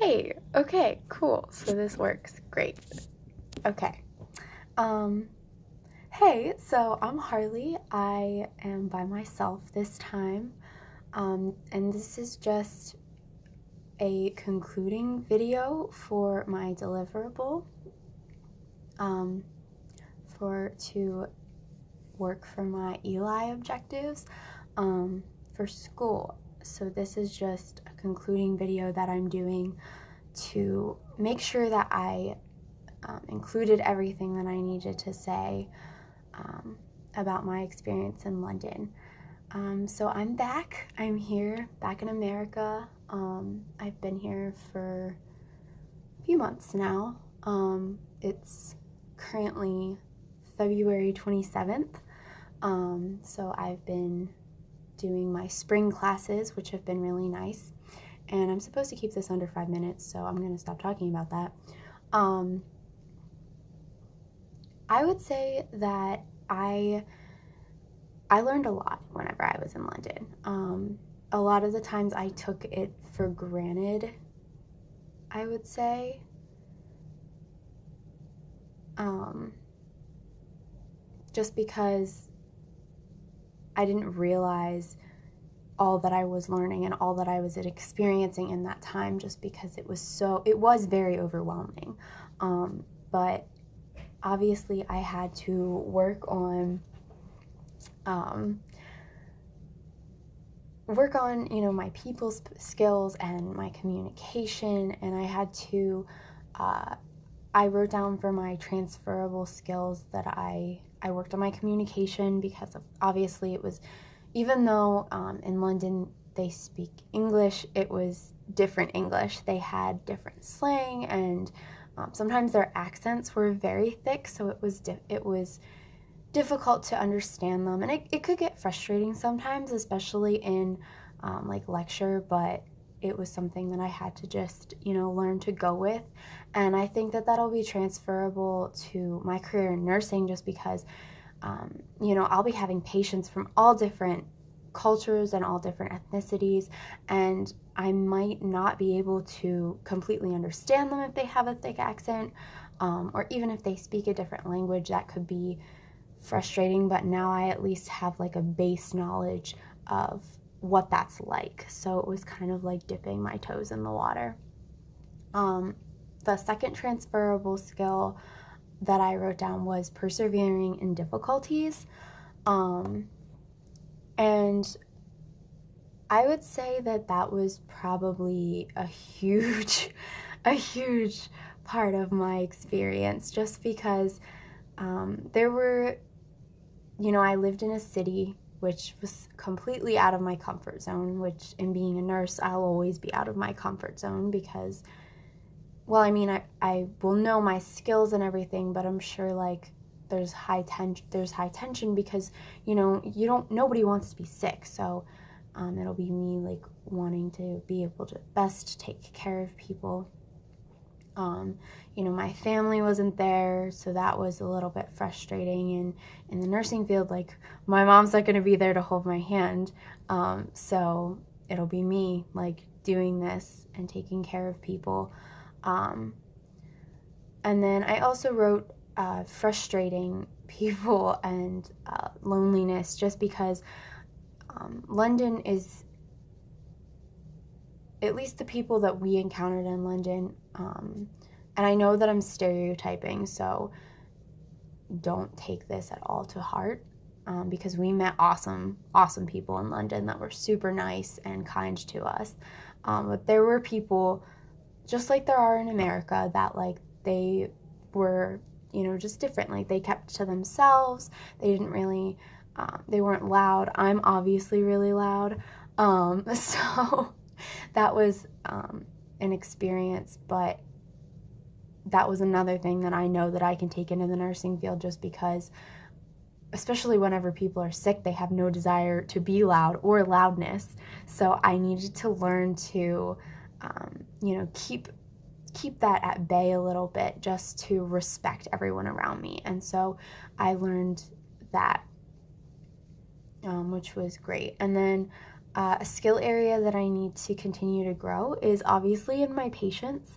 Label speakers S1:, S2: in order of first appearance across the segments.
S1: Hey, okay, cool. So this works. Great. Okay. Um, hey, so I'm Harley. I am by myself this time. And this is just a concluding video for my deliverable um, to work for my ELI objectives for school. So this is just a concluding video that I'm doing to make sure that I included everything that I needed to say about my experience in London. So I'm back. I'm here, back in America. I've been here for a few months now. It's currently February 27th. So I've been doing my spring classes, which have been really nice. And I'm supposed to keep this under 5 minutes, so I'm going to stop talking about that. I would say that I learned a lot whenever I was in London. A lot of the times I took it for granted, I would say. Just because I didn't realize all that I was learning and all that I was experiencing in that time, just because it was very overwhelming. But obviously I had to work on my people skills and my communication, and I had to I wrote down for my transferable skills that I worked on my communication, because obviously it was, even though in London they speak English, it was different English. They had different slang, and sometimes their accents were very thick, so it was difficult to understand them, and it could get frustrating sometimes, especially in like lecture, but it was something that I had to just, learn to go with. And I think that that'll be transferable to my career in nursing, just because, I'll be having patients from all different cultures and all different ethnicities, and I might not be able to completely understand them if they have a thick accent, or even if they speak a different language. That could be frustrating, but now I at least have like a base knowledge of what that's like. So it was kind of like dipping my toes in the water. The second transferable skill that I wrote down was persevering in difficulties. And I would say that was probably a huge part of my experience, just because there were, I lived in a city which was completely out of my comfort zone, which, in being a nurse, I'll always be out of my comfort zone, because, well, I will know my skills and everything, but I'm sure, like, there's high tension because, nobody wants to be sick, so it'll be me, like, wanting to be able to best take care of people. My family wasn't there, so that was a little bit frustrating. And in the nursing field, like, my mom's not going to be there to hold my hand, so it'll be me, like, doing this and taking care of people. And then I also wrote frustrating people and loneliness, just because London is, at least the people that we encountered in London, and I know that I'm stereotyping, so don't take this at all to heart, because we met awesome people in London that were super nice and kind to us. But there were people, just like there are in America, that, like, they were, just different. Like, they kept to themselves. They didn't really, they weren't loud. I'm obviously really loud. So that was an experience, but that was another thing that I know that I can take into the nursing field, just because, especially whenever people are sick, they have no desire to be loud or loudness. So I needed to learn to, keep that at bay a little bit, just to respect everyone around me. And so I learned that, which was great. And then A skill area that I need to continue to grow is obviously in my patience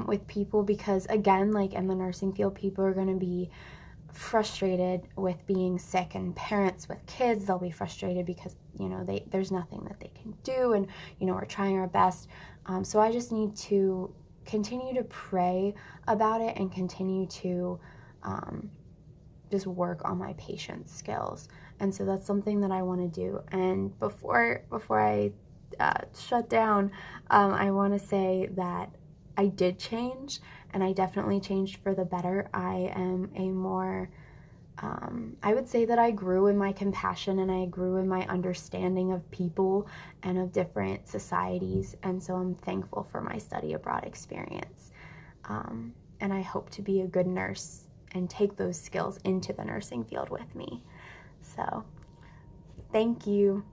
S1: with people, because again, like in the nursing field, people are going to be frustrated with being sick, and parents with kids, they'll be frustrated because, you know, there's nothing that they can do, and, you know, we're trying our best. So I just need to continue to pray about it and continue to just work on my patience skills. And so that's something that I want to do. And before I shut down, I want to say that I did change, and I definitely changed for the better. I am a more, I would say that I grew in my compassion, and I grew in my understanding of people and of different societies. And so I'm thankful for my study abroad experience. And I hope to be a good nurse and take those skills into the nursing field with me. So, thank you.